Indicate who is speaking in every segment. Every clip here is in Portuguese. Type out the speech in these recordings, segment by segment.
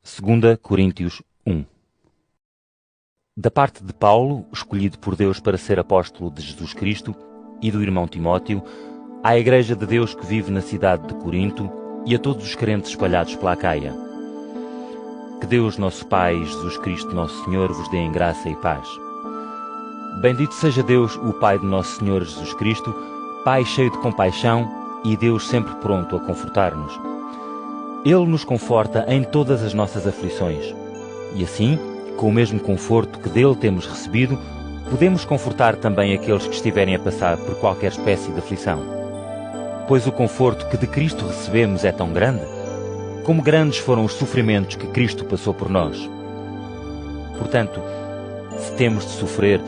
Speaker 1: 2 Coríntios 1. Da parte de Paulo, escolhido por Deus para ser apóstolo de Jesus Cristo, e do irmão Timóteo, à Igreja de Deus que vive na cidade de Corinto e a todos os crentes espalhados pela Acaia. Que Deus, nosso Pai, e Jesus Cristo, nosso Senhor, vos dê em graça e paz. Bendito seja Deus, o Pai de nosso Senhor Jesus Cristo, Pai cheio de compaixão e Deus sempre pronto a confortar-nos. Ele nos conforta em todas as nossas aflições. E assim, com o mesmo conforto que dele temos recebido, podemos confortar também aqueles que estiverem a passar por qualquer espécie de aflição. Pois o conforto que de Cristo recebemos é tão grande, como grandes foram os sofrimentos que Cristo passou por nós. Portanto, se temos de sofrer,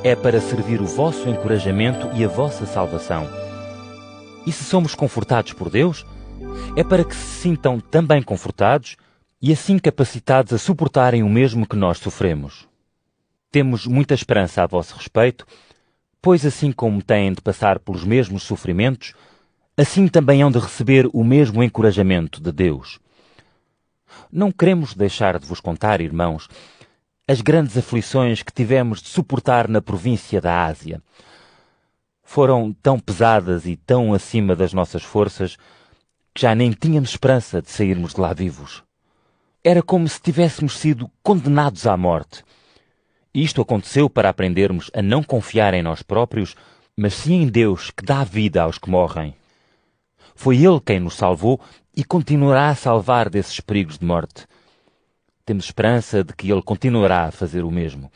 Speaker 1: é para servir o vosso encorajamento e a vossa salvação. E se somos confortados por Deus, é para que se sintam também confortados e assim capacitados a suportarem o mesmo que nós sofremos. Temos muita esperança a vosso respeito, pois assim como têm de passar pelos mesmos sofrimentos, assim também hão de receber o mesmo encorajamento de Deus. Não queremos deixar de vos contar, irmãos, as grandes aflições que tivemos de suportar na província da Ásia. Foram tão pesadas e tão acima das nossas forças que já nem tínhamos esperança de sairmos de lá vivos. Era como se tivéssemos sido condenados à morte. E isto aconteceu para aprendermos a não confiar em nós próprios, mas sim em Deus, que dá vida aos que morrem. Foi Ele quem nos salvou e continuará a salvar desses perigos de morte. Temos esperança de que Ele continuará a fazer o mesmo.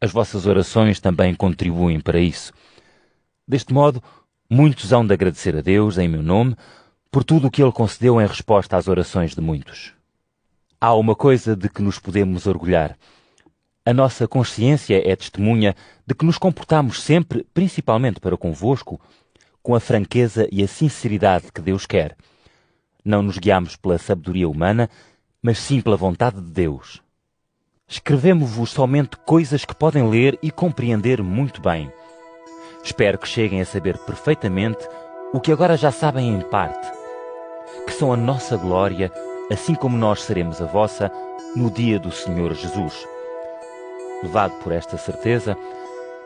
Speaker 1: As vossas orações também contribuem para isso. Deste modo, muitos hão de agradecer a Deus, em meu nome, por tudo o que Ele concedeu em resposta às orações de muitos. Há uma coisa de que nos podemos orgulhar. A nossa consciência é testemunha de que nos comportamos sempre, principalmente para convosco, com a franqueza e a sinceridade que Deus quer. Não nos guiamos pela sabedoria humana, mas sim pela vontade de Deus. Escrevemo-vos somente coisas que podem ler e compreender muito bem. Espero que cheguem a saber perfeitamente o que agora já sabem em parte, que são a nossa glória, assim como nós seremos a vossa, no dia do Senhor Jesus. Levado por esta certeza,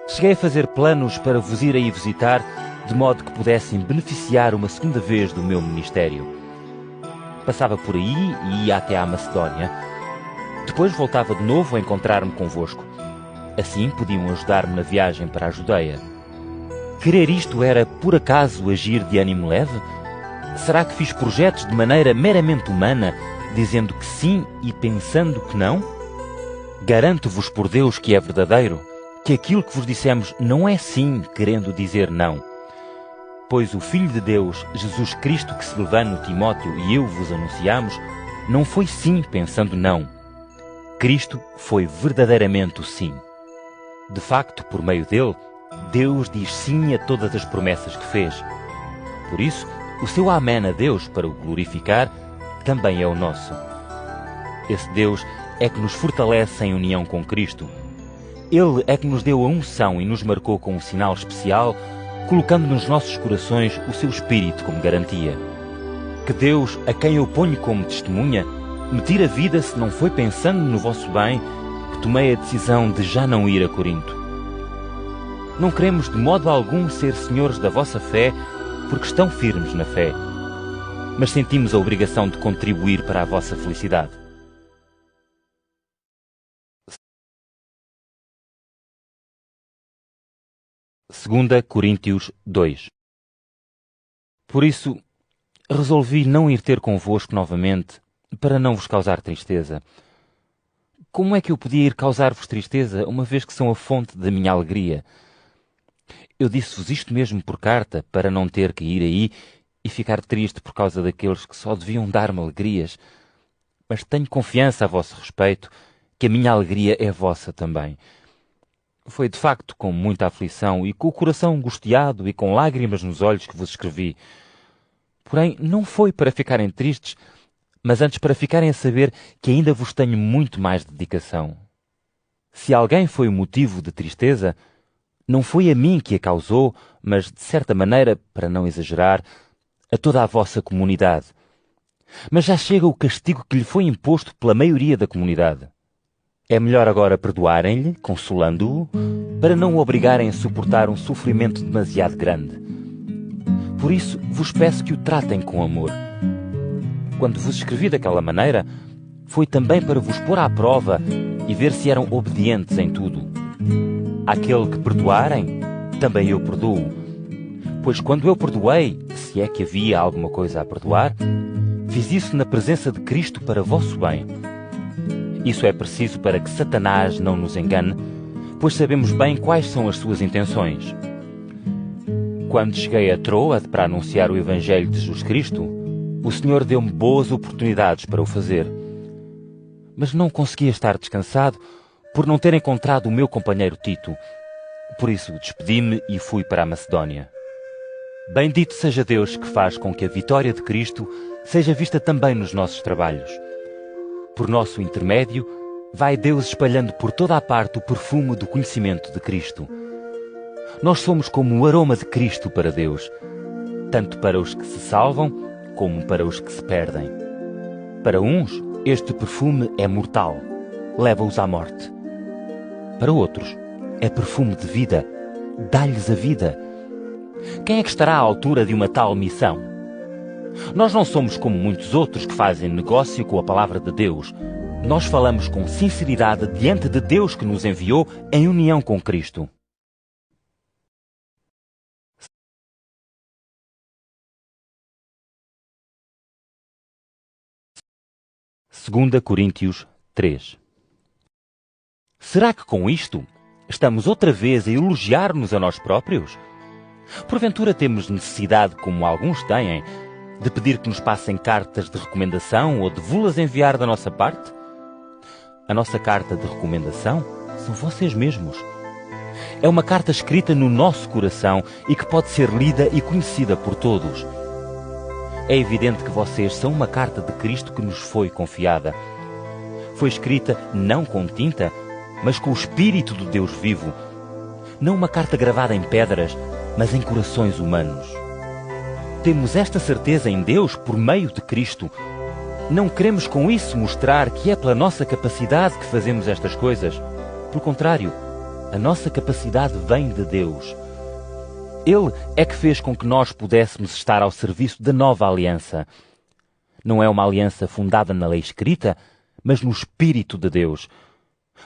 Speaker 1: cheguei a fazer planos para vos ir aí visitar, de modo que pudessem beneficiar uma segunda vez do meu ministério. Passava por aí e ia até à Macedónia. Depois voltava de novo a encontrar-me convosco. Assim podiam ajudar-me na viagem para a Judeia. Querer isto era, por acaso, agir de ânimo leve? Será que fiz projetos de maneira meramente humana, dizendo que sim e pensando que não? Garanto-vos por Deus que é verdadeiro, que aquilo que vos dissemos não é sim, querendo dizer não. Pois o Filho de Deus, Jesus Cristo, que Silvano, Timóteo e eu vos anunciamos, não foi sim pensando não. Cristo foi verdadeiramente o sim. De facto, por meio dele, Deus diz sim a todas as promessas que fez. Por isso, o seu amém a Deus para o glorificar também é o nosso. Esse Deus é que nos fortalece em união com Cristo. Ele é que nos deu a unção e nos marcou com um sinal especial, colocando nos nossos corações o seu Espírito como garantia. Que Deus, a quem eu ponho como testemunha, me tire a vida se não foi pensando no vosso bem que tomei a decisão de já não ir a Corinto. Não queremos de modo algum ser senhores da vossa fé, porque estão firmes na fé, mas sentimos a obrigação de contribuir para a vossa felicidade. Segunda Coríntios 2. Por isso, resolvi não ir ter convosco novamente, para não vos causar tristeza. Como é que eu podia ir causar-vos tristeza, uma vez que são a fonte da minha alegria? Eu disse-vos isto mesmo por carta, para não ter que ir aí e ficar triste por causa daqueles que só deviam dar-me alegrias. Mas tenho confiança a vosso respeito, que a minha alegria é vossa também. Foi de facto com muita aflição e com o coração angustiado e com lágrimas nos olhos que vos escrevi. Porém, não foi para ficarem tristes, mas antes para ficarem a saber que ainda vos tenho muito mais dedicação. Se alguém foi o motivo de tristeza, não foi a mim que a causou, mas, de certa maneira, para não exagerar, a toda a vossa comunidade. Mas já chega o castigo que lhe foi imposto pela maioria da comunidade. É melhor agora perdoarem-lhe, consolando-o, para não o obrigarem a suportar um sofrimento demasiado grande. Por isso, vos peço que o tratem com amor. Quando vos escrevi daquela maneira, foi também para vos pôr à prova e ver se eram obedientes em tudo. Àquele que perdoarem, também eu perdoo. Pois quando eu perdoei, se é que havia alguma coisa a perdoar, fiz isso na presença de Cristo para vosso bem. Isso é preciso para que Satanás não nos engane, pois sabemos bem quais são as suas intenções. Quando cheguei a Troade para anunciar o Evangelho de Jesus Cristo, o Senhor deu-me boas oportunidades para o fazer. Mas não conseguia estar descansado por não ter encontrado o meu companheiro Tito. Por isso despedi-me e fui para a Macedónia. Bendito seja Deus que faz com que a vitória de Cristo seja vista também nos nossos trabalhos. Por nosso intermédio, vai Deus espalhando por toda a parte o perfume do conhecimento de Cristo. Nós somos como o aroma de Cristo para Deus, tanto para os que se salvam, como para os que se perdem. Para uns, este perfume é mortal, leva-os à morte. Para outros, é perfume de vida, dá-lhes a vida. Quem é que estará à altura de uma tal missão? Nós não somos como muitos outros que fazem negócio com a palavra de Deus. Nós falamos com sinceridade diante de Deus que nos enviou em união com Cristo. Segunda Coríntios 3. Será que com isto estamos outra vez a elogiar-nos a nós próprios? Porventura temos necessidade, como alguns têm, de pedir que nos passem cartas de recomendação ou de vos-las enviar da nossa parte? A nossa carta de recomendação são vocês mesmos. É uma carta escrita no nosso coração e que pode ser lida e conhecida por todos. É evidente que vocês são uma carta de Cristo que nos foi confiada. Foi escrita não com tinta, mas com o Espírito do Deus vivo. Não uma carta gravada em pedras, mas em corações humanos. Temos esta certeza em Deus por meio de Cristo. Não queremos com isso mostrar que é pela nossa capacidade que fazemos estas coisas. Pelo contrário, a nossa capacidade vem de Deus. Ele é que fez com que nós pudéssemos estar ao serviço da nova aliança. Não é uma aliança fundada na lei escrita, mas no Espírito de Deus.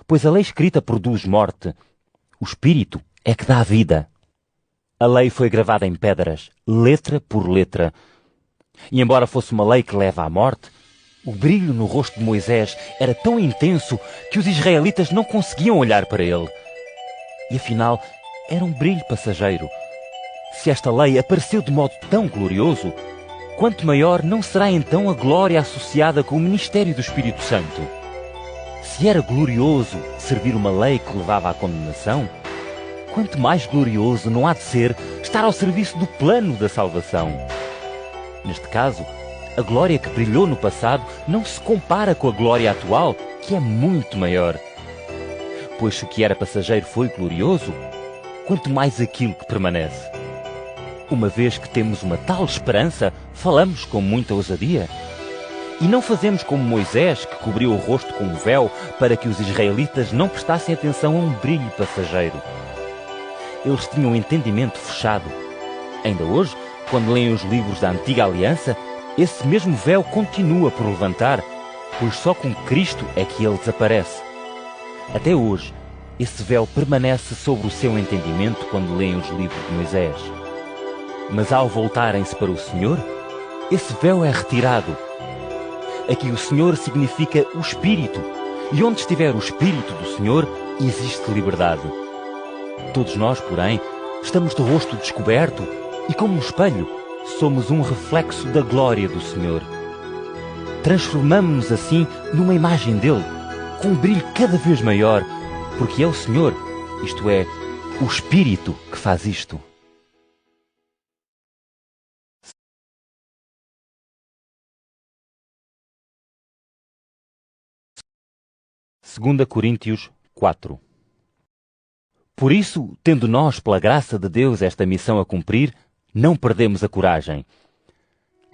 Speaker 1: Pois a lei escrita produz morte. O Espírito é que dá vida. A lei foi gravada em pedras, letra por letra. E embora fosse uma lei que leva à morte, o brilho no rosto de Moisés era tão intenso que os israelitas não conseguiam olhar para ele. E afinal, era um brilho passageiro. Se esta lei apareceu de modo tão glorioso, quanto maior não será então a glória associada com o ministério do Espírito Santo? Se era glorioso servir uma lei que levava à condenação, quanto mais glorioso não há de ser estar ao serviço do plano da salvação. Neste caso, a glória que brilhou no passado não se compara com a glória atual, que é muito maior. Pois se o que era passageiro foi glorioso, quanto mais aquilo que permanece. Uma vez que temos uma tal esperança, falamos com muita ousadia. E não fazemos como Moisés, que cobriu o rosto com um véu para que os israelitas não prestassem atenção a um brilho passageiro. Eles tinham o entendimento fechado. Ainda hoje, quando leem os livros da Antiga Aliança, esse mesmo véu continua por levantar, pois só com Cristo é que ele desaparece. Até hoje, esse véu permanece sobre o seu entendimento quando leem os livros de Moisés. Mas ao voltarem-se para o Senhor, esse véu é retirado. Aqui o Senhor significa o Espírito, e onde estiver o Espírito do Senhor, existe liberdade. Todos nós, porém, estamos de rosto descoberto e, como um espelho, somos um reflexo da glória do Senhor. Transformamo-nos assim numa imagem dele, com um brilho cada vez maior, porque é o Senhor, isto é, o Espírito, que faz isto. Segunda Coríntios 4. Por isso, tendo nós, pela graça de Deus, esta missão a cumprir, não perdemos a coragem.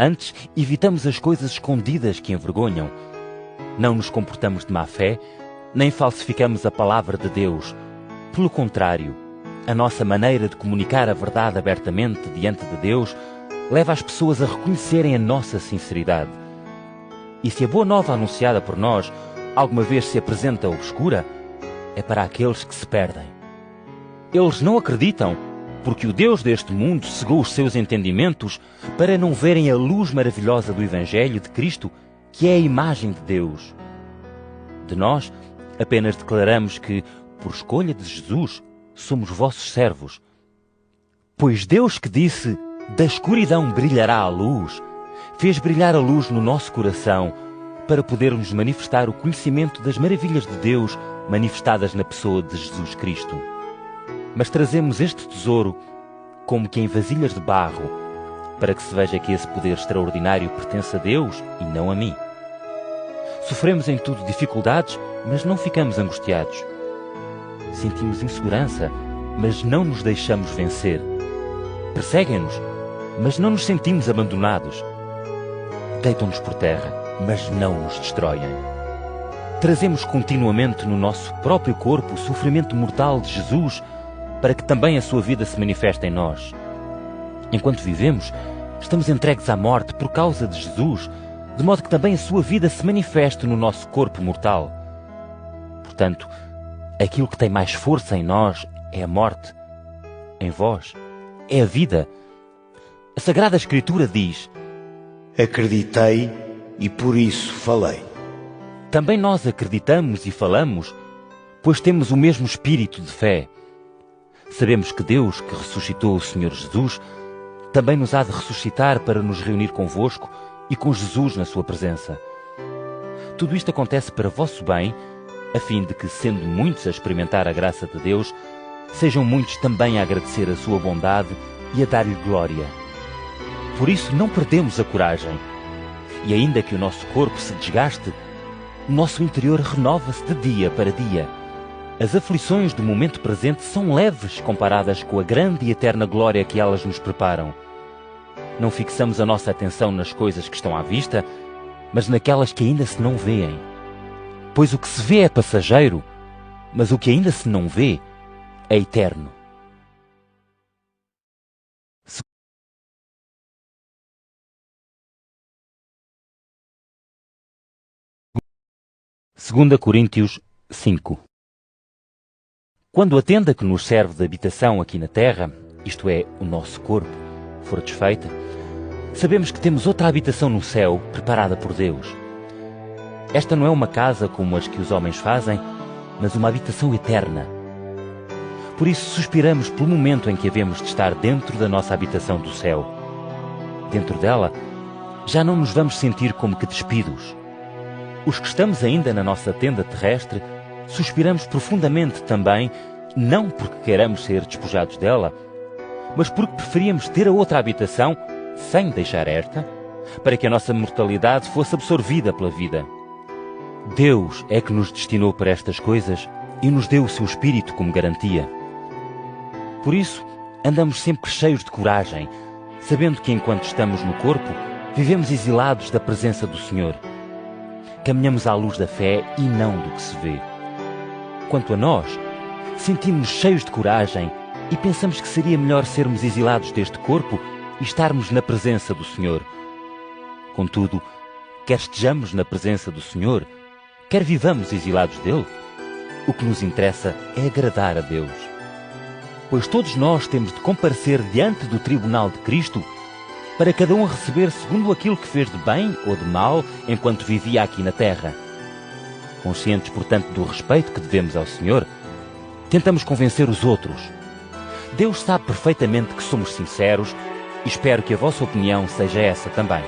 Speaker 1: Antes, evitamos as coisas escondidas que envergonham. Não nos comportamos de má fé, nem falsificamos a palavra de Deus. Pelo contrário, a nossa maneira de comunicar a verdade abertamente diante de Deus leva as pessoas a reconhecerem a nossa sinceridade. E se a boa nova anunciada por nós alguma vez se apresenta obscura, é para aqueles que se perdem. Eles não acreditam, porque o Deus deste mundo cegou os seus entendimentos para não verem a luz maravilhosa do Evangelho de Cristo, que é a imagem de Deus. De nós, apenas declaramos que, por escolha de Jesus, somos vossos servos. Pois Deus que disse, da escuridão brilhará a luz, fez brilhar a luz no nosso coração, para podermos manifestar o conhecimento das maravilhas de Deus manifestadas na pessoa de Jesus Cristo. Mas trazemos este tesouro como que em vasilhas de barro, para que se veja que esse poder extraordinário pertence a Deus e não a mim. Sofremos em tudo dificuldades, mas não ficamos angustiados. Sentimos insegurança, mas não nos deixamos vencer. Perseguem-nos, mas não nos sentimos abandonados. Deitam-nos por terra, mas não nos destroem. Trazemos continuamente no nosso próprio corpo o sofrimento mortal de Jesus, para que também a sua vida se manifeste em nós. Enquanto vivemos, estamos entregues à morte por causa de Jesus, de modo que também a sua vida se manifeste no nosso corpo mortal. Portanto, aquilo que tem mais força em nós é a morte. Em vós é a vida. A Sagrada Escritura diz:
Speaker 2: acreditei e por isso falei.
Speaker 1: Também nós acreditamos e falamos, pois temos o mesmo espírito de fé. Sabemos que Deus, que ressuscitou o Senhor Jesus, também nos há de ressuscitar para nos reunir convosco e com Jesus na sua presença. Tudo isto acontece para vosso bem, a fim de que, sendo muitos a experimentar a graça de Deus, sejam muitos também a agradecer a sua bondade e a dar-lhe glória. Por isso não perdemos a coragem, e ainda que o nosso corpo se desgaste, o nosso interior renova-se de dia para dia. As aflições do momento presente são leves comparadas com a grande e eterna glória que elas nos preparam. Não fixamos a nossa atenção nas coisas que estão à vista, mas naquelas que ainda se não vêem. Pois o que se vê é passageiro, mas o que ainda se não vê é eterno. Segunda Coríntios 5. Quando a tenda que nos serve de habitação aqui na terra, isto é, o nosso corpo, for desfeita, sabemos que temos outra habitação no céu, preparada por Deus. Esta não é uma casa como as que os homens fazem, mas uma habitação eterna. Por isso suspiramos pelo momento em que havemos de estar dentro da nossa habitação do céu. Dentro dela, já não nos vamos sentir como que despidos. Os que estamos ainda na nossa tenda terrestre, suspiramos profundamente também, não porque queiramos ser despojados dela, mas porque preferíamos ter a outra habitação, sem deixar esta, para que a nossa mortalidade fosse absorvida pela vida. Deus é que nos destinou para estas coisas e nos deu o seu Espírito como garantia. Por isso, andamos sempre cheios de coragem, sabendo que enquanto estamos no corpo, vivemos exilados da presença do Senhor. Caminhamos à luz da fé e não do que se vê. Quanto a nós, sentimos-nos cheios de coragem e pensamos que seria melhor sermos exilados deste corpo e estarmos na presença do Senhor. Contudo, quer estejamos na presença do Senhor, quer vivamos exilados dele, o que nos interessa é agradar a Deus. Pois todos nós temos de comparecer diante do tribunal de Cristo para cada um receber segundo aquilo que fez de bem ou de mal enquanto vivia aqui na terra. Conscientes, portanto, do respeito que devemos ao Senhor, tentamos convencer os outros. Deus sabe perfeitamente que somos sinceros e espero que a vossa opinião seja essa também.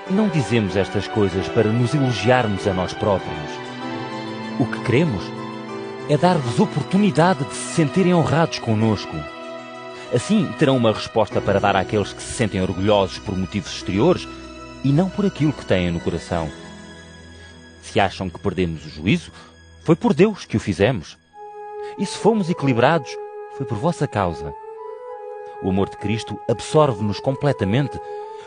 Speaker 1: Não dizemos estas coisas para nos elogiarmos a nós próprios. O que queremos é dar-vos oportunidade de se sentirem honrados conosco. Assim, terão uma resposta para dar àqueles que se sentem orgulhosos por motivos exteriores e não por aquilo que têm no coração. Se acham que perdemos o juízo, foi por Deus que o fizemos. E se fomos equilibrados, foi por vossa causa. O amor de Cristo absorve-nos completamente,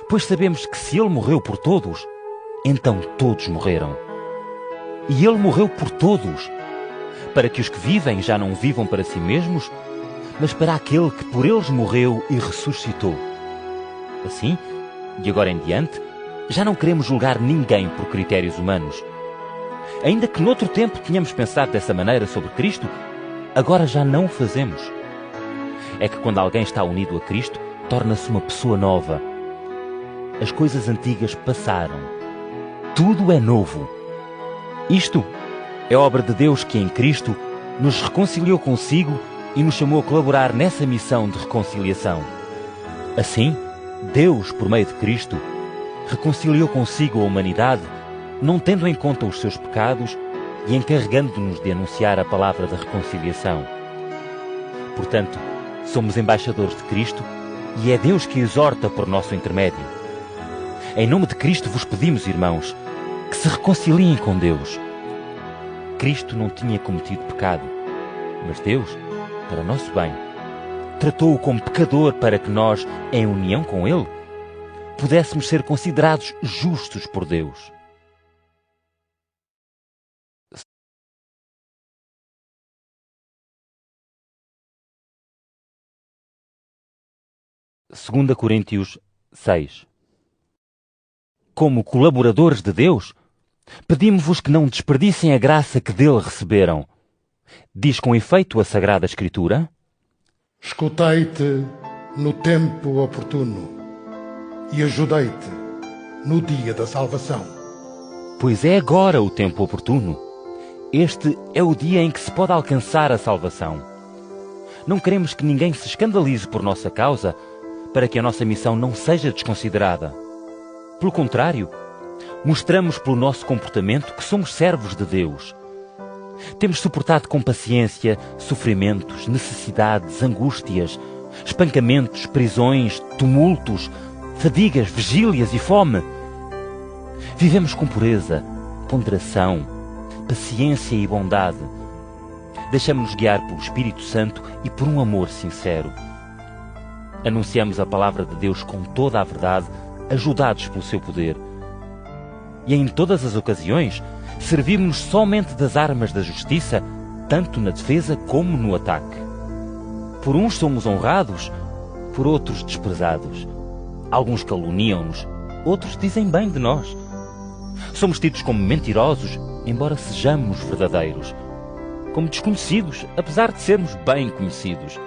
Speaker 1: Pois sabemos que se ele morreu por todos, então todos morreram. E ele morreu por todos, para que os que vivem já não vivam para si mesmos, mas para aquele que por eles morreu e ressuscitou. Assim, de agora em diante, já não queremos julgar ninguém por critérios humanos. Ainda que noutro tempo tenhamos pensado dessa maneira sobre Cristo, agora já não o fazemos. É que quando alguém está unido a Cristo, torna-se uma pessoa nova. As coisas antigas passaram. Tudo é novo. Isto é obra de Deus que em Cristo nos reconciliou consigo e nos chamou a colaborar nessa missão de reconciliação. Assim, Deus, por meio de Cristo, reconciliou consigo a humanidade, não tendo em conta os seus pecados e encarregando-nos de anunciar a palavra da reconciliação. Portanto, somos embaixadores de Cristo e é Deus que exorta por nosso intermédio. Em nome de Cristo vos pedimos, irmãos, que se reconciliem com Deus. Cristo não tinha cometido pecado, mas Deus, para nosso bem, tratou-o como pecador para que nós, em união com Ele, pudéssemos ser considerados justos por Deus. Segunda Coríntios 6. Como colaboradores de Deus, pedimos-vos que não desperdicem a graça que dele receberam. Diz com efeito a Sagrada Escritura:
Speaker 3: Escutei-te no tempo oportuno e ajudei-te no dia da salvação.
Speaker 1: Pois é agora o tempo oportuno. Este é o dia em que se pode alcançar a salvação. Não queremos que ninguém se escandalize por nossa causa, para que a nossa missão não seja desconsiderada. Pelo contrário, mostramos pelo nosso comportamento que somos servos de Deus. Temos suportado com paciência sofrimentos, necessidades, angústias, espancamentos, prisões, tumultos, fadigas, vigílias e fome. Vivemos com pureza, ponderação, paciência e bondade. Deixamos-nos guiar pelo Espírito Santo e por um amor sincero. Anunciamos a palavra de Deus com toda a verdade, ajudados pelo seu poder. E em todas as ocasiões, servimos-nos somente das armas da justiça, tanto na defesa como no ataque. Por uns somos honrados, por outros desprezados. Alguns caluniam-nos, outros dizem bem de nós. Somos tidos como mentirosos, embora sejamos verdadeiros. Como desconhecidos, apesar de sermos bem conhecidos.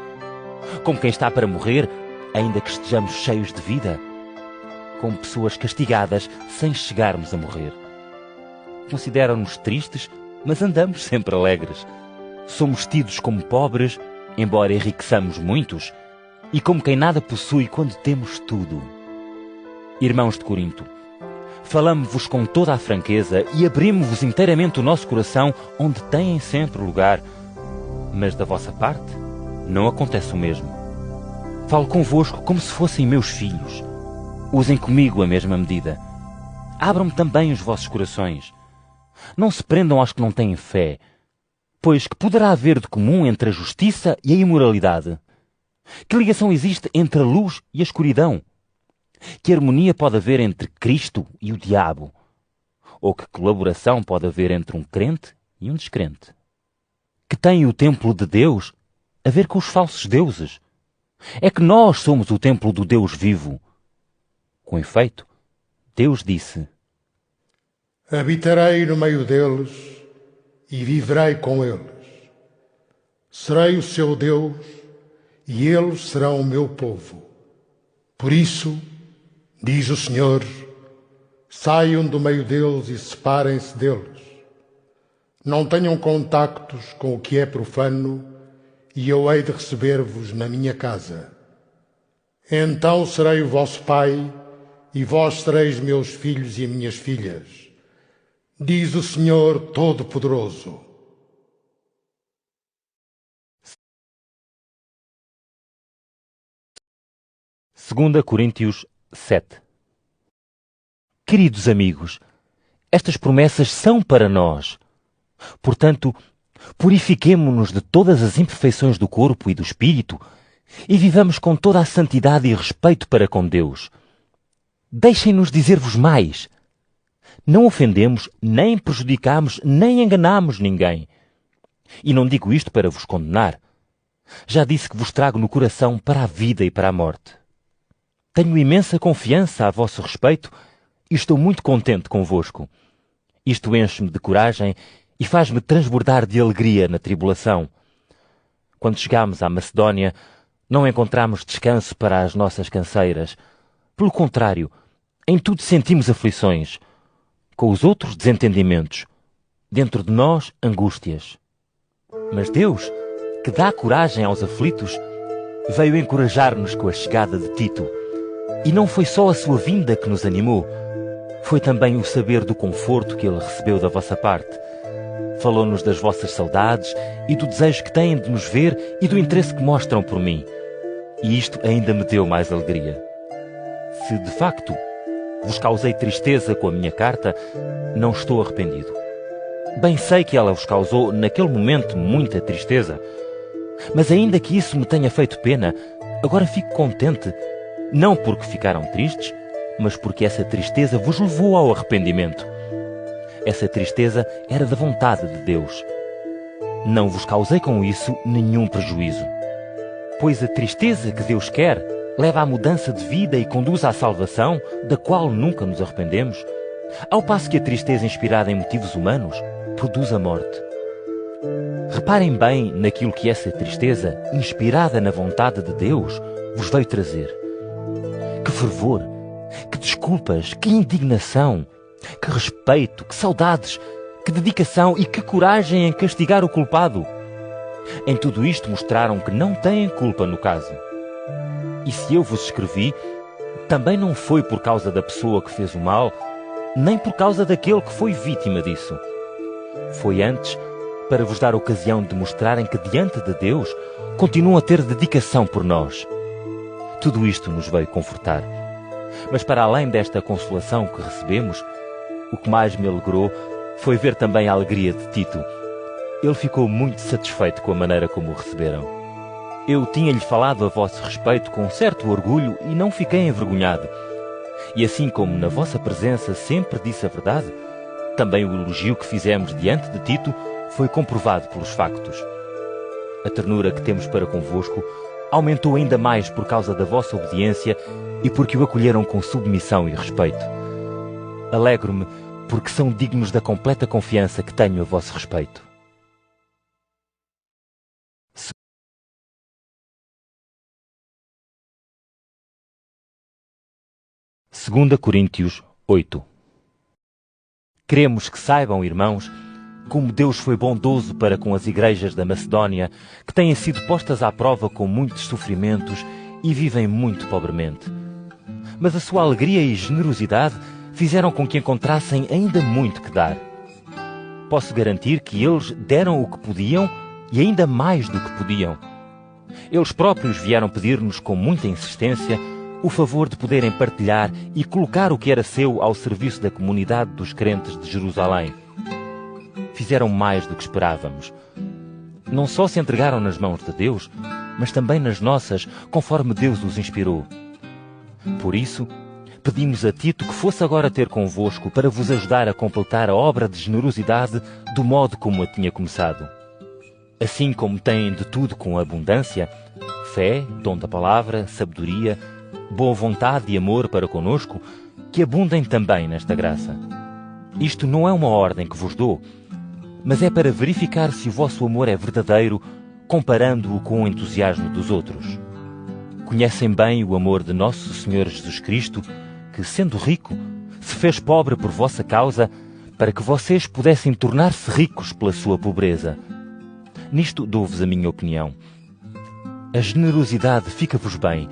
Speaker 1: Como quem está para morrer, ainda que estejamos cheios de vida. Como pessoas castigadas sem chegarmos a morrer. Consideram-nos tristes, mas andamos sempre alegres. Somos tidos como pobres, embora enriqueçamos muitos, e como quem nada possui quando temos tudo. Irmãos de Corinto, falamo-vos com toda a franqueza e abrimos-vos inteiramente o nosso coração, onde têm sempre lugar. Mas da vossa parte, não acontece o mesmo. Falo convosco como se fossem meus filhos. Usem comigo a mesma medida. Abram também os vossos corações. Não se prendam aos que não têm fé, pois que poderá haver de comum entre a justiça e a imoralidade? Que ligação existe entre a luz e a escuridão? Que harmonia pode haver entre Cristo e o diabo? Ou que colaboração pode haver entre um crente e um descrente? Que tem o templo de Deus a ver com os falsos deuses? É que nós somos o templo do Deus vivo. Com efeito, Deus disse:
Speaker 3: Habitarei no meio deles e viverei com eles. Serei o seu Deus e eles serão o meu povo. Por isso, diz o Senhor, saiam do meio deles e separem-se deles. Não tenham contactos com o que é profano e eu hei de receber-vos na minha casa. Então serei o vosso pai e vós sereis meus filhos e minhas filhas, diz o Senhor Todo-Poderoso.
Speaker 1: Segunda Coríntios 7. Queridos amigos, estas promessas são para nós. Portanto, purifiquemo-nos de todas as imperfeições do corpo e do espírito e vivamos com toda a santidade e respeito para com Deus. Deixem-nos dizer-vos mais. Não ofendemos, nem prejudicamos, nem enganamos ninguém. E não digo isto para vos condenar. Já disse que vos trago no coração para a vida e para a morte. Tenho imensa confiança a vosso respeito e estou muito contente convosco. Isto enche-me de coragem e faz-me transbordar de alegria na tribulação. Quando chegámos à Macedónia, não encontramos descanso para as nossas canseiras. Pelo contrário, em tudo sentimos aflições. Com os outros, desentendimentos. Dentro de nós, angústias. Mas Deus, que dá coragem aos aflitos, veio encorajar-nos com a chegada de Tito. E não foi só a sua vinda que nos animou, foi também o saber do conforto que ele recebeu da vossa parte. Falou-nos das vossas saudades e do desejo que têm de nos ver e do interesse que mostram por mim. E isto ainda me deu mais alegria. Se, de facto, vos causei tristeza com a minha carta, não estou arrependido. Bem sei que ela vos causou, naquele momento, muita tristeza. Mas ainda que isso me tenha feito pena, agora fico contente, não porque ficaram tristes, mas porque essa tristeza vos levou ao arrependimento. Essa tristeza era da vontade de Deus. Não vos causei com isso nenhum prejuízo. Pois a tristeza que Deus quer leva à mudança de vida e conduz à salvação, da qual nunca nos arrependemos, ao passo que a tristeza inspirada em motivos humanos produz a morte. Reparem bem naquilo que essa tristeza, inspirada na vontade de Deus, vos veio trazer. Que fervor, que desculpas, que indignação, que respeito, que saudades, que dedicação e que coragem em castigar o culpado. Em tudo isto mostraram que não têm culpa no caso. E se eu vos escrevi, também não foi por causa da pessoa que fez o mal, nem por causa daquele que foi vítima disso. Foi antes para vos dar ocasião de mostrarem que diante de Deus continuam a ter dedicação por nós. Tudo isto nos veio confortar. Mas para além desta consolação que recebemos, o que mais me alegrou foi ver também a alegria de Tito. Ele ficou muito satisfeito com a maneira como o receberam. Eu tinha-lhe falado a vosso respeito com certo orgulho e não fiquei envergonhado. E assim como na vossa presença sempre disse a verdade, também o elogio que fizemos diante de Tito foi comprovado pelos factos. A ternura que temos para convosco aumentou ainda mais por causa da vossa obediência e porque o acolheram com submissão e respeito. Alegro-me porque são dignos da completa confiança que tenho a vosso respeito. Segunda Coríntios 8. Queremos que saibam, irmãos, como Deus foi bondoso para com as igrejas da Macedónia, que têm sido postas à prova com muitos sofrimentos e vivem muito pobremente. Mas a sua alegria e generosidade fizeram com que encontrassem ainda muito que dar. Posso garantir que eles deram o que podiam e ainda mais do que podiam. Eles próprios vieram pedir-nos com muita insistência o favor de poderem partilhar e colocar o que era seu ao serviço da comunidade dos crentes de Jerusalém. Fizeram mais do que esperávamos. Não só se entregaram nas mãos de Deus, mas também nas nossas, conforme Deus os inspirou. Por isso, pedimos a Tito que fosse agora ter convosco para vos ajudar a completar a obra de generosidade do modo como a tinha começado. Assim como têm de tudo com abundância, fé, dom da palavra, sabedoria, boa vontade e amor para conosco, que abundem também nesta graça. Isto não é uma ordem que vos dou, mas é para verificar se o vosso amor é verdadeiro, comparando-o com o entusiasmo dos outros. Conhecem bem o amor de nosso Senhor Jesus Cristo, que, sendo rico, se fez pobre por vossa causa, para que vocês pudessem tornar-se ricos pela sua pobreza. Nisto dou-vos a minha opinião. A generosidade fica-vos bem,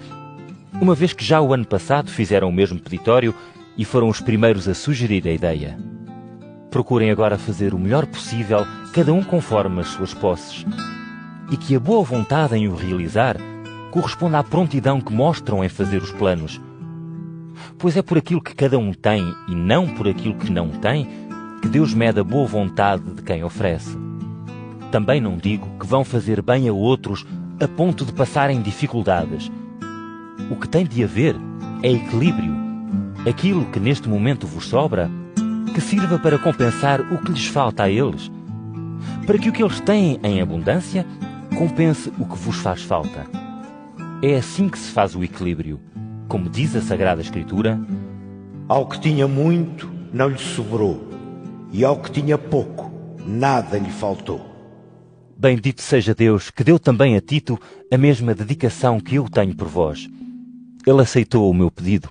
Speaker 1: uma vez que já o ano passado fizeram o mesmo peditório e foram os primeiros a sugerir a ideia. Procurem agora fazer o melhor possível, cada um conforme as suas posses, e que a boa vontade em o realizar corresponda à prontidão que mostram em fazer os planos. Pois é por aquilo que cada um tem e não por aquilo que não tem que Deus mede a boa vontade de quem oferece. Também não digo que vão fazer bem a outros a ponto de passarem dificuldades. O que tem de haver é equilíbrio. aquilo que neste momento vos sobra, que sirva para compensar o que lhes falta a eles, para que o que eles têm em abundância compense o que vos faz falta. É assim que se faz o equilíbrio. Como diz a Sagrada Escritura:
Speaker 2: ao que tinha muito, não lhe sobrou, e ao que tinha pouco, nada lhe faltou.
Speaker 1: Bendito seja Deus, que deu também a Tito a mesma dedicação que eu tenho por vós. Ele aceitou o meu pedido,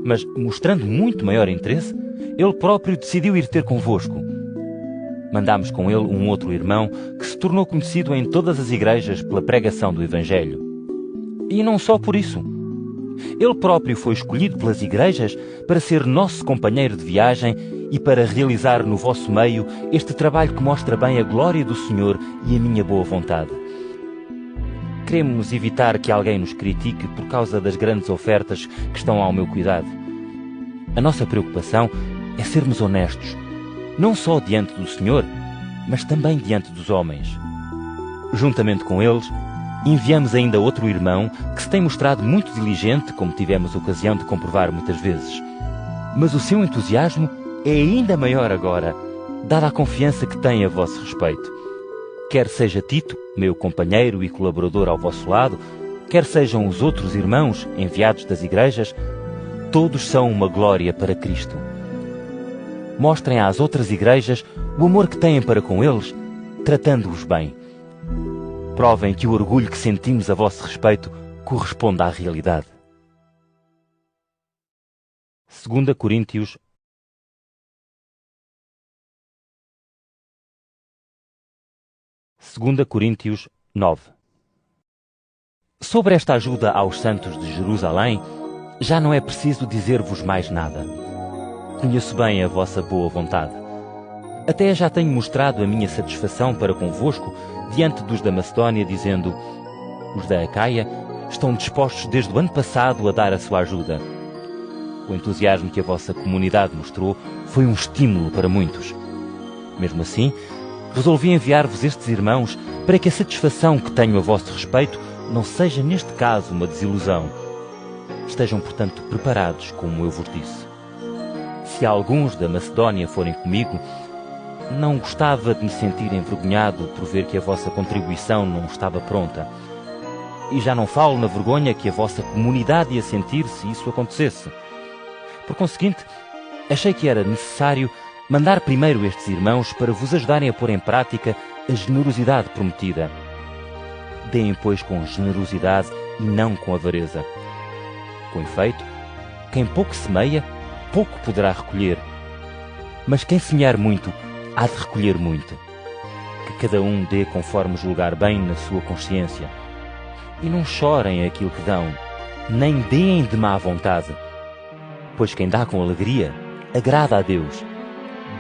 Speaker 1: mas, mostrando muito maior interesse, ele próprio decidiu ir ter convosco. Mandámos com ele um outro irmão que se tornou conhecido em todas as igrejas pela pregação do Evangelho. E não só por isso. Ele próprio foi escolhido pelas igrejas para ser nosso companheiro de viagem e para realizar no vosso meio este trabalho que mostra bem a glória do Senhor e a minha boa vontade. Queremos evitar que alguém nos critique por causa das grandes ofertas que estão ao meu cuidado. A nossa preocupação é sermos honestos, não só diante do Senhor, mas também diante dos homens. Juntamente com eles, enviamos ainda outro irmão que se tem mostrado muito diligente, como tivemos ocasião de comprovar muitas vezes. Mas o seu entusiasmo é ainda maior agora, dada a confiança que tem a vosso respeito. Quer seja Tito, meu companheiro e colaborador ao vosso lado, quer sejam os outros irmãos enviados das igrejas, todos são uma glória para Cristo. Mostrem às outras igrejas o amor que têm para com eles, tratando-os bem. Provem que o orgulho que sentimos a vosso respeito corresponde à realidade. 2 Coríntios 9. Sobre esta ajuda aos santos de Jerusalém, já não é preciso dizer-vos mais nada. Conheço bem a vossa boa vontade. Até já tenho mostrado a minha satisfação para convosco diante dos da Macedónia, dizendo: os da Acaia estão dispostos desde o ano passado a dar a sua ajuda. O entusiasmo que a vossa comunidade mostrou foi um estímulo para muitos. Mesmo assim, resolvi enviar-vos estes irmãos para que a satisfação que tenho a vosso respeito não seja, neste caso, uma desilusão. Estejam, portanto, preparados, como eu vos disse. Se alguns da Macedónia forem comigo, não gostava de me sentir envergonhado por ver que a vossa contribuição não estava pronta. E já não falo na vergonha que a vossa comunidade ia sentir se isso acontecesse. Por conseguinte, achei que era necessário mandar primeiro estes irmãos para vos ajudarem a pôr em prática a generosidade prometida. Deem, pois, com generosidade e não com avareza. Com efeito, quem pouco semeia, pouco poderá recolher. Mas quem semear muito, há de recolher muito. Que cada um dê conforme julgar bem na sua consciência. E não chorem aquilo que dão, nem deem de má vontade. Pois quem dá com alegria, agrada a Deus.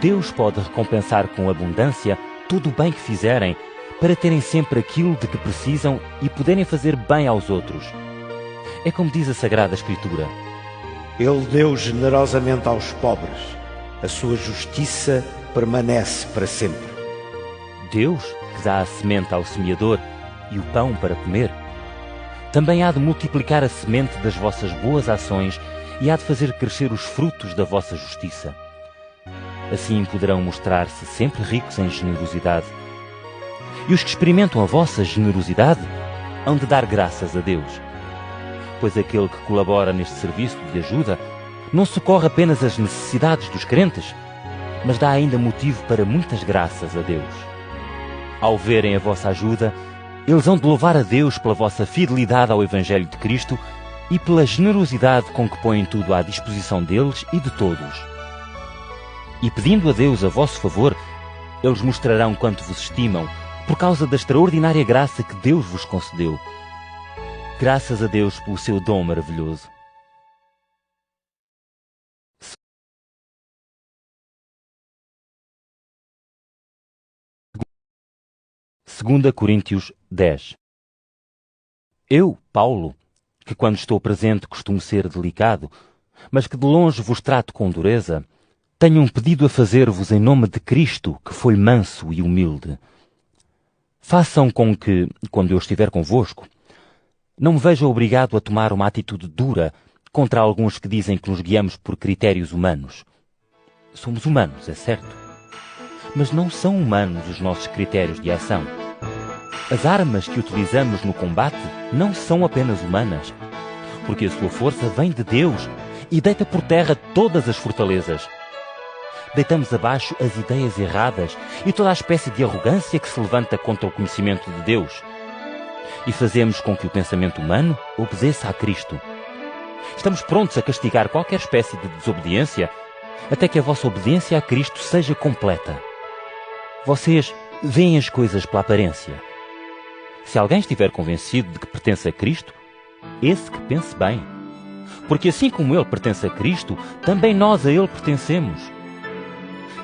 Speaker 1: Deus pode recompensar com abundância tudo o bem que fizerem, para terem sempre aquilo de que precisam e poderem fazer bem aos outros. É como diz a Sagrada Escritura:
Speaker 2: Ele deu generosamente aos pobres, a sua justiça permanece para sempre.
Speaker 1: Deus, que dá a semente ao semeador e o pão para comer, também há de multiplicar a semente das vossas boas ações e há de fazer crescer os frutos da vossa justiça. Assim poderão mostrar-se sempre ricos em generosidade. E os que experimentam a vossa generosidade hão de dar graças a Deus. Pois aquele que colabora neste serviço de ajuda não socorre apenas as necessidades dos crentes, mas dá ainda motivo para muitas graças a Deus. Ao verem a vossa ajuda, eles hão de louvar a Deus pela vossa fidelidade ao Evangelho de Cristo e pela generosidade com que põem tudo à disposição deles e de todos. E pedindo a Deus a vosso favor, eles mostrarão quanto vos estimam, por causa da extraordinária graça que Deus vos concedeu. Graças a Deus pelo seu dom maravilhoso. 2 Coríntios 10. Eu, Paulo, que quando estou presente costumo ser delicado, mas que de longe vos trato com dureza, tenho um pedido a fazer-vos em nome de Cristo, que foi manso e humilde. Façam com que, quando eu estiver convosco, não me veja obrigado a tomar uma atitude dura, contra alguns que dizem que nos guiamos por critérios humanos. Somos humanos, é certo, mas não são humanos os nossos critérios de ação. As armas que utilizamos no combate não são apenas humanas, porque a sua força vem de Deus e deita por terra todas as fortalezas. Deitamos abaixo as ideias erradas e toda a espécie de arrogância que se levanta contra o conhecimento de Deus. E fazemos com que o pensamento humano obedeça a Cristo. Estamos prontos a castigar qualquer espécie de desobediência até que a vossa obediência a Cristo seja completa. Vocês veem as coisas pela aparência. Se alguém estiver convencido de que pertence a Cristo, esse que pense bem. Porque assim como ele pertence a Cristo, também nós a ele pertencemos.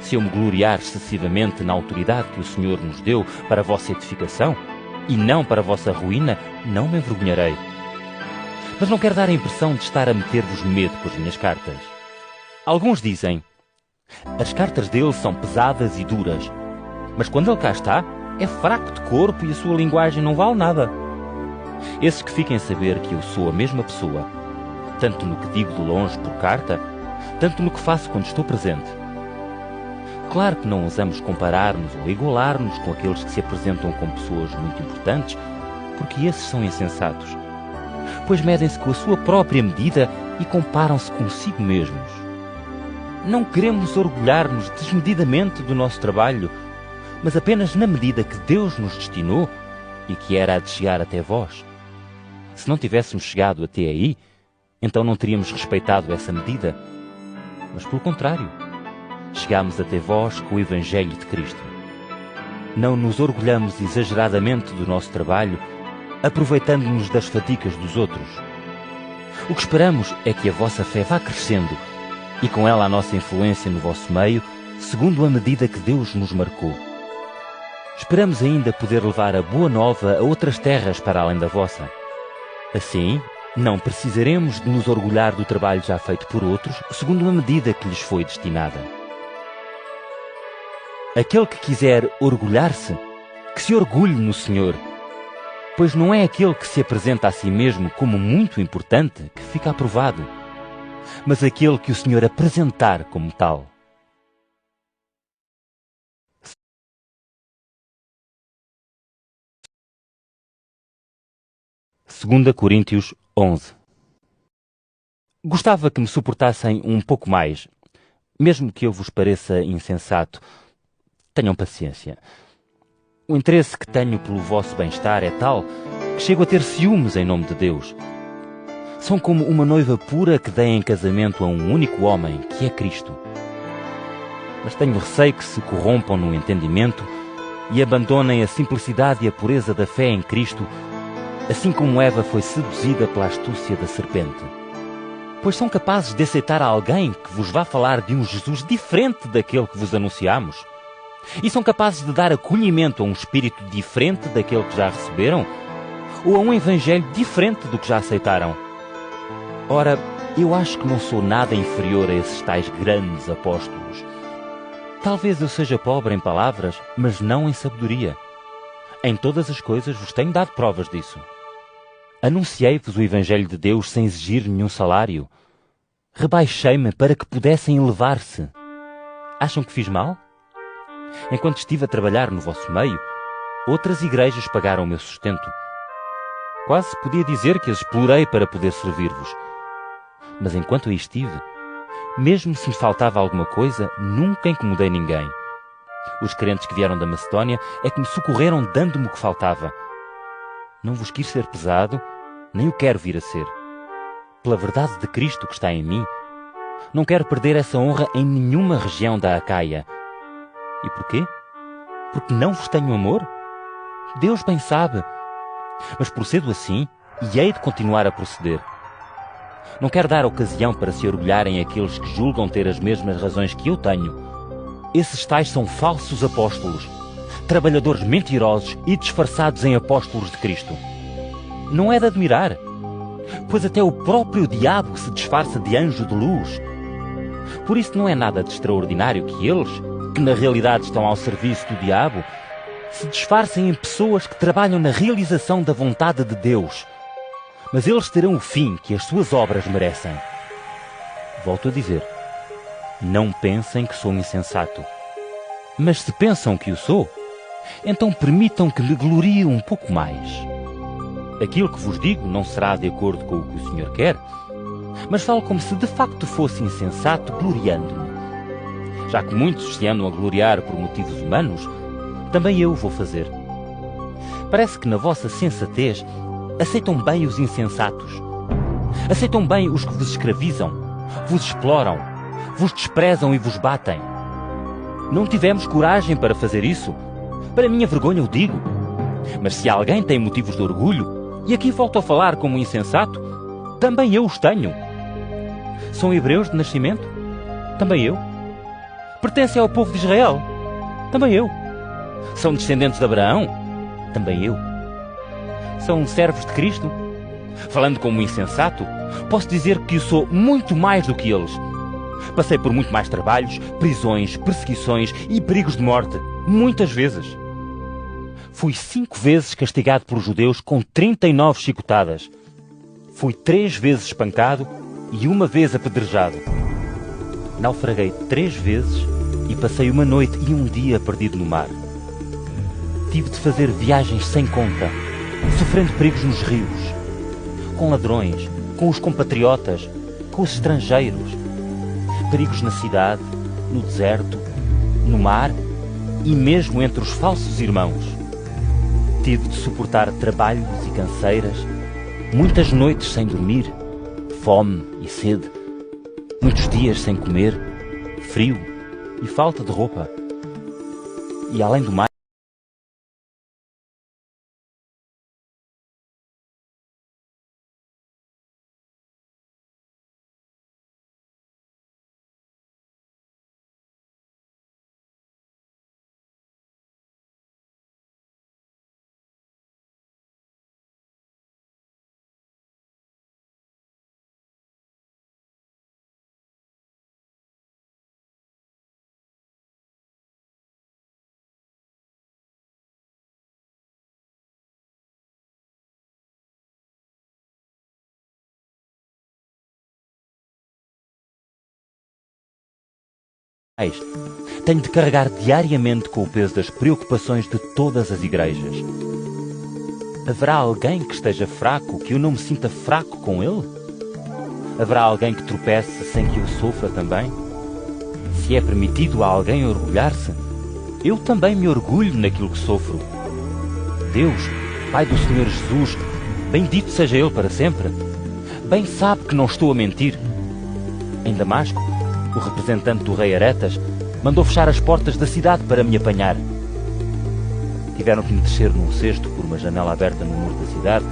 Speaker 1: Se eu me gloriar excessivamente na autoridade que o Senhor nos deu para a vossa edificação, e não para a vossa ruína, não me envergonharei. Mas não quero dar a impressão de estar a meter-vos medo com as minhas cartas. Alguns dizem, as cartas dele são pesadas e duras, mas quando ele cá está, é fraco de corpo e a sua linguagem não vale nada. Esses que fiquem a saber que eu sou a mesma pessoa, tanto no que digo de longe por carta, tanto no que faço quando estou presente. Claro que não ousamos comparar-nos ou igualar-nos com aqueles que se apresentam como pessoas muito importantes, porque esses são insensatos, pois medem-se com a sua própria medida e comparam-se consigo mesmos. Não queremos orgulhar-nos desmedidamente do nosso trabalho, mas apenas na medida que Deus nos destinou e que era a de chegar até vós. Se não tivéssemos chegado até aí, então não teríamos respeitado essa medida, mas pelo contrário, chegámos até vós com o Evangelho de Cristo. Não nos orgulhamos exageradamente do nosso trabalho, aproveitando-nos das fadigas dos outros. O que esperamos é que a vossa fé vá crescendo e com ela a nossa influência no vosso meio, segundo a medida que Deus nos marcou. Esperamos ainda poder levar a boa nova a outras terras para além da vossa. Assim, não precisaremos de nos orgulhar do trabalho já feito por outros, segundo a medida que lhes foi destinada. Aquele que quiser orgulhar-se, que se orgulhe no Senhor, pois não é aquele que se apresenta a si mesmo como muito importante que fica aprovado, mas aquele que o Senhor apresentar como tal. Segunda Coríntios 11. Gostava que me suportassem um pouco mais, mesmo que eu vos pareça insensato. Tenham paciência. O interesse que tenho pelo vosso bem-estar é tal que chego a ter ciúmes em nome de Deus. São como uma noiva pura que dê em casamento a um único homem, que é Cristo. Mas tenho receio que se corrompam no entendimento e abandonem a simplicidade e a pureza da fé em Cristo, assim como Eva foi seduzida pela astúcia da serpente. Pois são capazes de aceitar alguém que vos vá falar de um Jesus diferente daquele que vos anunciamos? E são capazes de dar acolhimento a um espírito diferente daquele que já receberam? Ou a um evangelho diferente do que já aceitaram? Ora, eu acho que não sou nada inferior a esses tais grandes apóstolos. Talvez eu seja pobre em palavras, mas não em sabedoria. Em todas as coisas vos tenho dado provas disso. Anunciei-vos o Evangelho de Deus sem exigir nenhum salário. Rebaixei-me para que pudessem elevar-se. Acham que fiz mal? Enquanto estive a trabalhar no vosso meio, outras igrejas pagaram o meu sustento. Quase podia dizer que as explorei para poder servir-vos. Mas enquanto aí estive, mesmo se me faltava alguma coisa, nunca incomodei ninguém. Os crentes que vieram da Macedónia é que me socorreram dando-me o que faltava. Não vos quis ser pesado, nem o quero vir a ser. Pela verdade de Cristo que está em mim, não quero perder essa honra em nenhuma região da Acaia. E porquê? Porque não vos tenho amor? Deus bem sabe. Mas procedo assim e hei de continuar a proceder. Não quero dar ocasião para se orgulharem aqueles que julgam ter as mesmas razões que eu tenho. Esses tais são falsos apóstolos, trabalhadores mentirosos e disfarçados em apóstolos de Cristo. Não é de admirar, pois até o próprio diabo se disfarça de anjo de luz. Por isso não é nada de extraordinário que eles, que na realidade estão ao serviço do diabo, se disfarcem em pessoas que trabalham na realização da vontade de Deus. mas eles terão o fim que as suas obras merecem. Volto a dizer, não pensem que sou insensato. Mas se pensam que o sou, então permitam que me glorie um pouco mais. Aquilo que vos digo não será de acordo com o que o Senhor quer, mas falo como se de facto fosse insensato, gloriando-me. Já que muitos se andam a gloriar por motivos humanos, também eu vou fazer. Parece que na vossa sensatez aceitam bem os insensatos. Aceitam bem os que vos escravizam, vos exploram, vos desprezam e vos batem. Não tivemos coragem para fazer isso. Para minha vergonha o digo. Mas se alguém tem motivos de orgulho, e aqui volto a falar como insensato, também eu os tenho. São hebreus de nascimento? Também eu. Pertencem ao povo de Israel? Também eu. São descendentes de Abraão? Também eu. São servos de Cristo? Falando como insensato, posso dizer que eu sou muito mais do que eles. Passei por muito mais trabalhos, prisões, perseguições e perigos de morte, muitas vezes. Fui 5 vezes castigado por judeus com 39 chicotadas. Fui 3 vezes espancado e 1 vez apedrejado. Naufraguei 3 vezes e passei 1 noite e 1 dia perdido no mar. Tive de fazer viagens sem conta, sofrendo perigos nos rios, com ladrões, com os compatriotas, com os estrangeiros. Perigos na cidade, no deserto, no mar e mesmo entre os falsos irmãos. Tive de suportar trabalhos e canseiras, muitas noites sem dormir, fome e sede, muitos dias sem comer, frio e falta de roupa. E além do mais, tenho de carregar diariamente com o peso das preocupações de todas as igrejas. Haverá alguém que esteja fraco, que eu não me sinta fraco com ele? Haverá alguém que tropece sem que eu sofra também? Se é permitido a alguém orgulhar-se, eu também me orgulho naquilo que sofro. Deus, Pai do Senhor Jesus, bendito seja Ele para sempre, bem sabe que não estou a mentir. Em Damasco, o representante do rei Aretas mandou fechar as portas da cidade para me apanhar. Tiveram que me descer num cesto por uma janela aberta no muro da cidade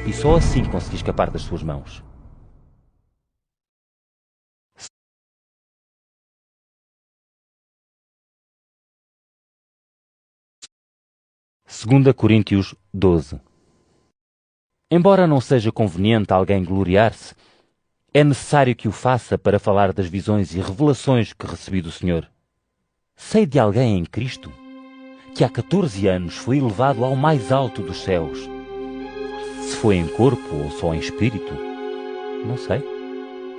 Speaker 1: e só assim consegui escapar das suas mãos. Segunda Coríntios 12. Embora não seja conveniente alguém gloriar-se, é necessário que o faça para falar das visões e revelações que recebi do Senhor. Sei de alguém em Cristo que há 14 anos foi elevado ao mais alto dos céus. Se foi em corpo ou só em espírito, não sei.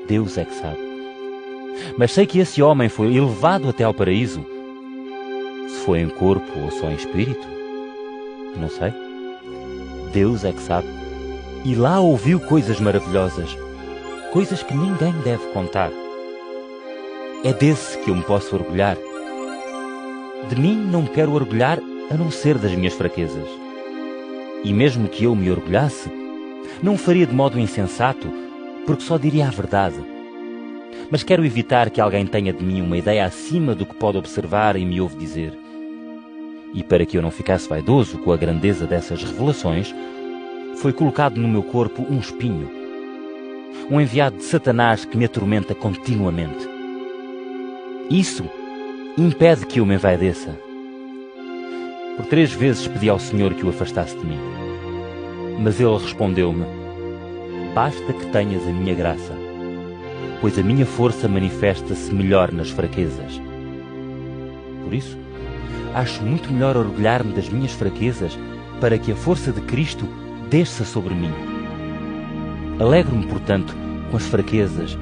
Speaker 1: Deus é que sabe. Mas sei que esse homem foi elevado até ao paraíso. Se foi em corpo ou só em espírito, não sei. Deus é que sabe. E lá ouviu coisas maravilhosas, coisas que ninguém deve contar. É desse que eu me posso orgulhar. De mim não me quero orgulhar a não ser das minhas fraquezas. E mesmo que eu me orgulhasse, não o faria de modo insensato, porque só diria a verdade. Mas quero evitar que alguém tenha de mim uma ideia acima do que pode observar e me ouve dizer. E para que eu não ficasse vaidoso com a grandeza dessas revelações, foi colocado no meu corpo um espinho, um enviado de Satanás que me atormenta continuamente. Isso impede que eu me envaideça. Por 3 vezes pedi ao Senhor que o afastasse de mim. Mas Ele respondeu-me: basta que tenhas a minha graça, pois a minha força manifesta-se melhor nas fraquezas. Por isso, acho muito melhor orgulhar-me das minhas fraquezas para que a força de Cristo desça sobre mim. Alegro-me, portanto, com as fraquezas,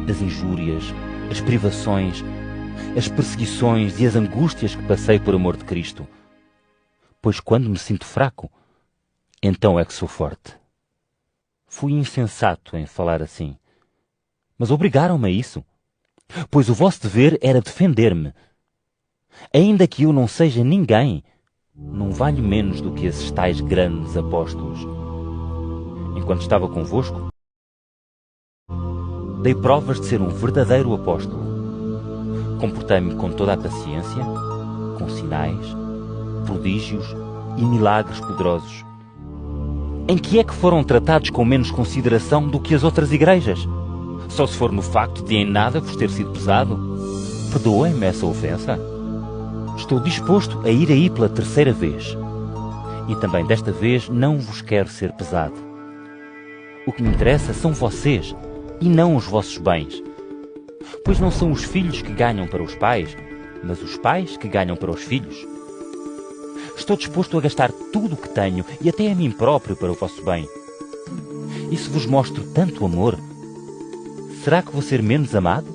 Speaker 1: as injúrias, as privações, as perseguições e as angústias que passei por amor de Cristo. Pois quando me sinto fraco, então é que sou forte. Fui insensato em falar assim, mas obrigaram-me a isso, pois o vosso dever era defender-me. Ainda que eu não seja ninguém, não valho menos do que esses tais grandes apóstolos. Enquanto estava convosco, dei provas de ser um verdadeiro apóstolo. Comportei-me com toda a paciência, com sinais, prodígios e milagres poderosos. Em que é que foram tratados com menos consideração do que as outras igrejas? Só se for no facto de em nada vos ter sido pesado? Perdoem-me essa ofensa. Estou disposto a ir aí pela terceira vez. E também desta vez não vos quero ser pesado. O que me interessa são vocês e não os vossos bens. Pois não são os filhos que ganham para os pais, mas os pais que ganham para os filhos. Estou disposto a gastar tudo o que tenho e até a mim próprio para o vosso bem. E se vos mostro tanto amor, será que vou ser menos amado?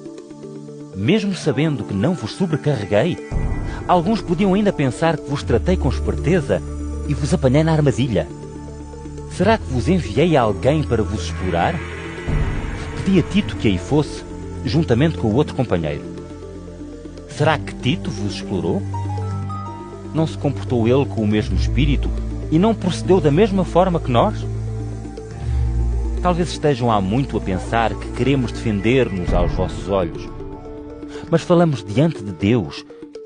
Speaker 1: Mesmo sabendo que não vos sobrecarreguei, alguns podiam ainda pensar que vos tratei com esperteza e vos apanhei na armadilha. Será que vos enviei a alguém para vos explorar? Pedi a Tito que aí fosse, juntamente com o outro companheiro. Será que Tito vos explorou? Não se comportou ele com o mesmo espírito e não procedeu da mesma forma que nós? Talvez estejam há muito a pensar que queremos defender-nos aos vossos olhos. Mas falamos diante de Deus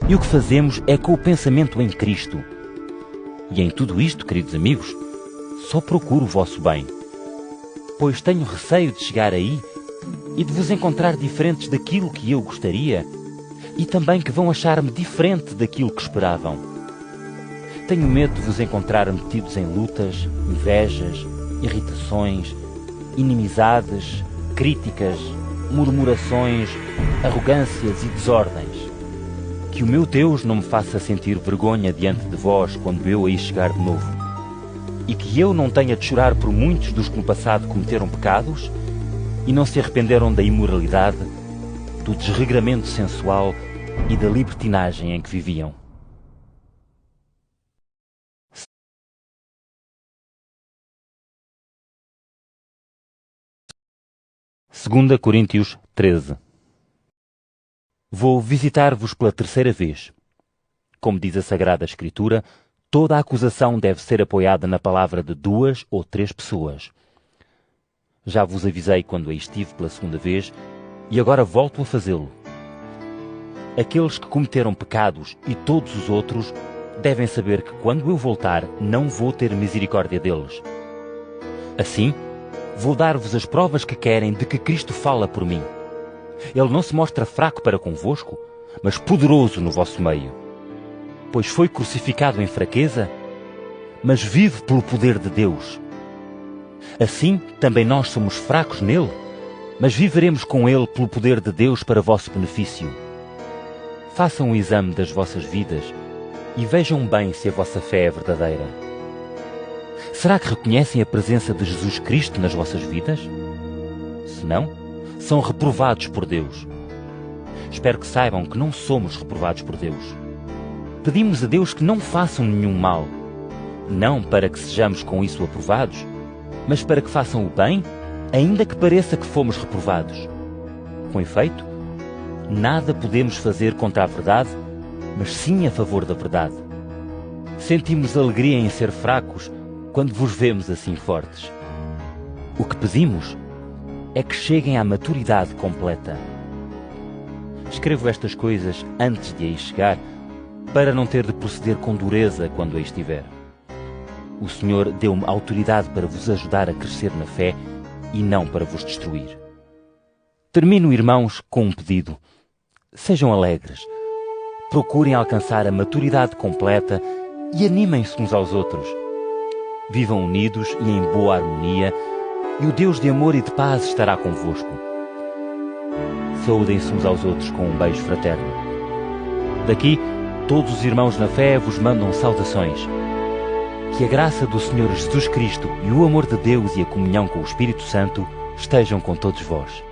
Speaker 1: e o que fazemos é com o pensamento em Cristo. E em tudo isto, queridos amigos, só procuro o vosso bem. Pois tenho receio de chegar aí e de vos encontrar diferentes daquilo que eu gostaria e também que vão achar-me diferente daquilo que esperavam. Tenho medo de vos encontrar metidos em lutas, invejas, irritações, inimizades, críticas, murmurações, arrogâncias e desordens. Que o meu Deus não me faça sentir vergonha diante de vós quando eu aí chegar de novo. E que eu não tenha de chorar por muitos dos que no passado cometeram pecados e não se arrependeram da imoralidade, do desregramento sensual e da libertinagem em que viviam. Segunda Coríntios 13. Vou visitar-vos pela terceira vez. Como diz a Sagrada Escritura, toda a acusação deve ser apoiada na palavra de 2 ou 3 pessoas. Já vos avisei quando aí estive pela segunda vez e agora volto a fazê-lo. Aqueles que cometeram pecados e todos os outros devem saber que quando eu voltar não vou ter misericórdia deles. Assim, vou dar-vos as provas que querem de que Cristo fala por mim. Ele não se mostra fraco para convosco, mas poderoso no vosso meio. Pois foi crucificado em fraqueza, mas vive pelo poder de Deus. Assim, também nós somos fracos nele, mas viveremos com ele pelo poder de Deus para vosso benefício. Façam um exame das vossas vidas e vejam bem se a vossa fé é verdadeira. Será que reconhecem a presença de Jesus Cristo nas vossas vidas? Se não, são reprovados por Deus. Espero que saibam que não somos reprovados por Deus. Pedimos a Deus que não façam nenhum mal, não para que sejamos com isso aprovados, mas para que façam o bem, ainda que pareça que fomos reprovados. Com efeito, nada podemos fazer contra a verdade, mas sim a favor da verdade. Sentimos alegria em ser fracos quando vos vemos assim fortes. O que pedimos é que cheguem à maturidade completa. Escrevo estas coisas antes de aí chegar, para não ter de proceder com dureza quando aí estiver. O Senhor deu-me autoridade para vos ajudar a crescer na fé e não para vos destruir. Termino, irmãos, com um pedido. Sejam alegres. Procurem alcançar a maturidade completa e animem-se uns aos outros. Vivam unidos e em boa harmonia, e o Deus de amor e de paz estará convosco. Saúdem-se uns aos outros com um beijo fraterno. Daqui, todos os irmãos na fé vos mandam saudações. Que a graça do Senhor Jesus Cristo e o amor de Deus e a comunhão com o Espírito Santo estejam com todos vós.